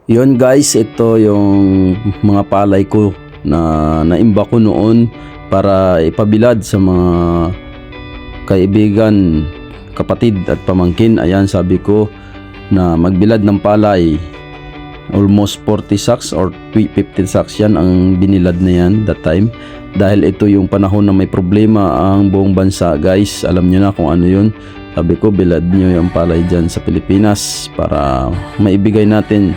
Yun guys, ito yung mga palay ko na naimba ko noon para ipabilad sa mga kaibigan, kapatid at pamangkin. Ayan, sabi ko na magbilad ng palay. Almost 40 sacks or 50 sacks yan ang binilad na yan that time. Dahil ito yung panahon na may problema ang buong bansa guys. Alam nyo na kung ano yun. Sabi ko, bilad nyo yung palay dyan sa Pilipinas para maibigay natin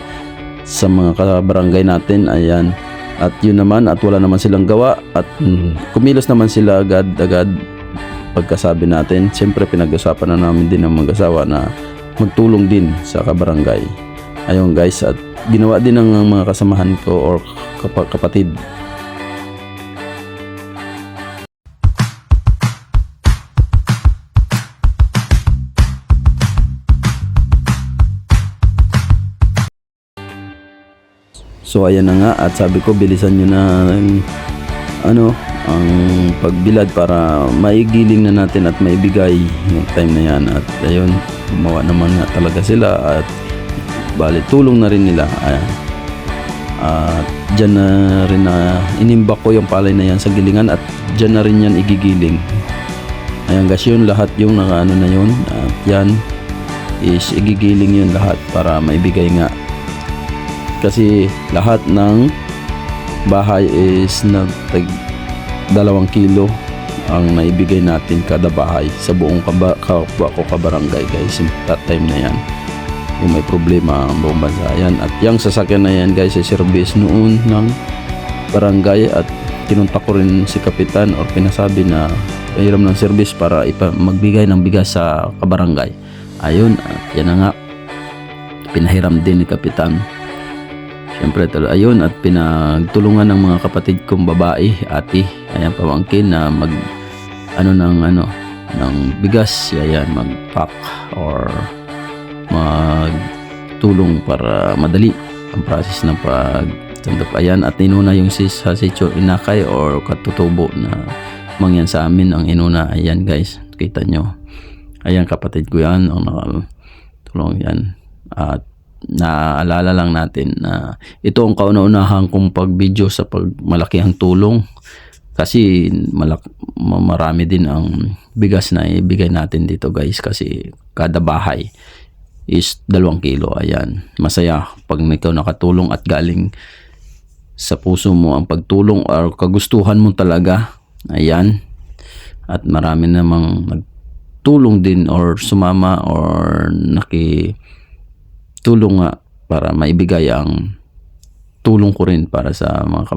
sa mga kabarangay natin. Ayan, at yun naman, at wala naman silang gawa at kumilos naman sila agad pagkasabi natin. Siyempre pinag-usapan na namin din ng mag-asawa na magtulong din sa kabarangay. Ayun guys, at ginawa din ng mga kasamahan ko or kapatid. So ayan na nga, at sabi ko bilisan nyo na ang pagbilad para maigiling na natin at maibigay yung time na yan. At ayun, gumawa naman nga talaga sila at bali tulong na rin nila. Ayan. At dyan na rin na inimbak ko yung palay na yan sa gilingan at dyan na rin yan igigiling. Ayan guys, yun lahat yung nakaano na yun, at yan is igigiling yun lahat para maibigay nga. Kasi lahat ng bahay is nagtag 2 kilo ang naibigay natin kada bahay sa buong kapwa ko kabarangay guys. That time na yan yung may problema ang buong bansa. Yan, at yung sasakyan na yan guys ay service noon ng barangay, at tinuntak ko rin si kapitan or pinasabi na pahiram ng service para magbigay ng bigas sa kabarangay. Ayun, at yan na nga, pinahiram din ni kapitan. Siyempre, ayun, at pinagtulungan ng mga kapatid kong babae, ate, ayan, pamangkin na ng bigas, ayan, mag-pack or magtulong para madali ang process ng pagtandap. Ayan, at inuna yung sa sitio Inakay or Katutubo na mangyan sa amin ang inuna. Ayan guys, kita nyo. Ayan, kapatid ko yan, ang nakatulong yan. At naalala lang natin na ito ang kauna-unahan kong pag-video sa malakihang tulong, kasi marami din ang bigas na ibigay natin dito guys, kasi kada bahay is 2 kilo. Ayan, masaya pag ikaw nakatulong at galing sa puso mo ang pagtulong or kagustuhan mo talaga. Ayan, at marami namang nagtulong din or sumama or tulong nga para maibigay ang tulong ko rin para sa mga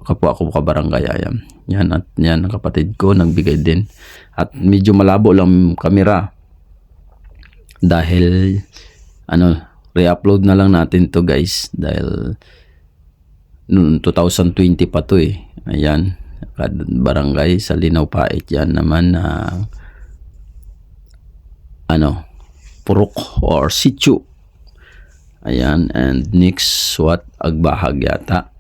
kapwa ko kabarangay. Ayan, yan, at yan ang kapatid ko nagbigay din, at medyo malabo lang kamera dahil re-upload na lang natin to guys, dahil noong 2020 pa to eh. Ayan, barangay sa Linaw Pait yan naman na purok or sitio. Ayan, and next what Agbahag yata.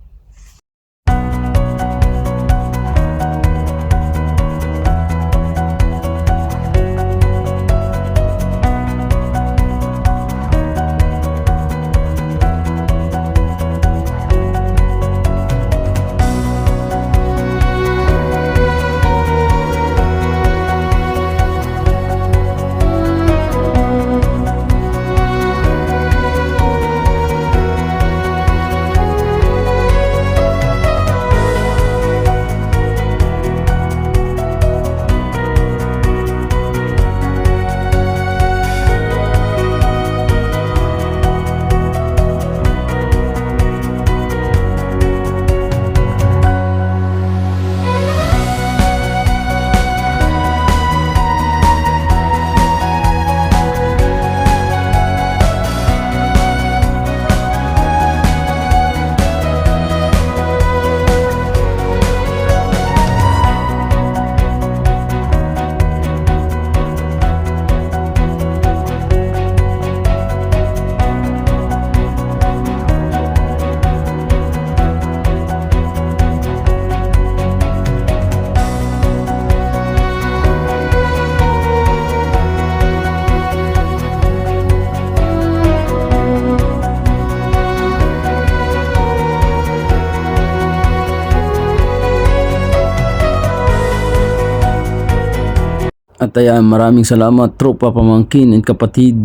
At ayan, maraming salamat tropa, pamangkin and kapatid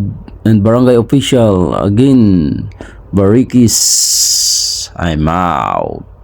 and barangay official. Again, Barikis, I'm out.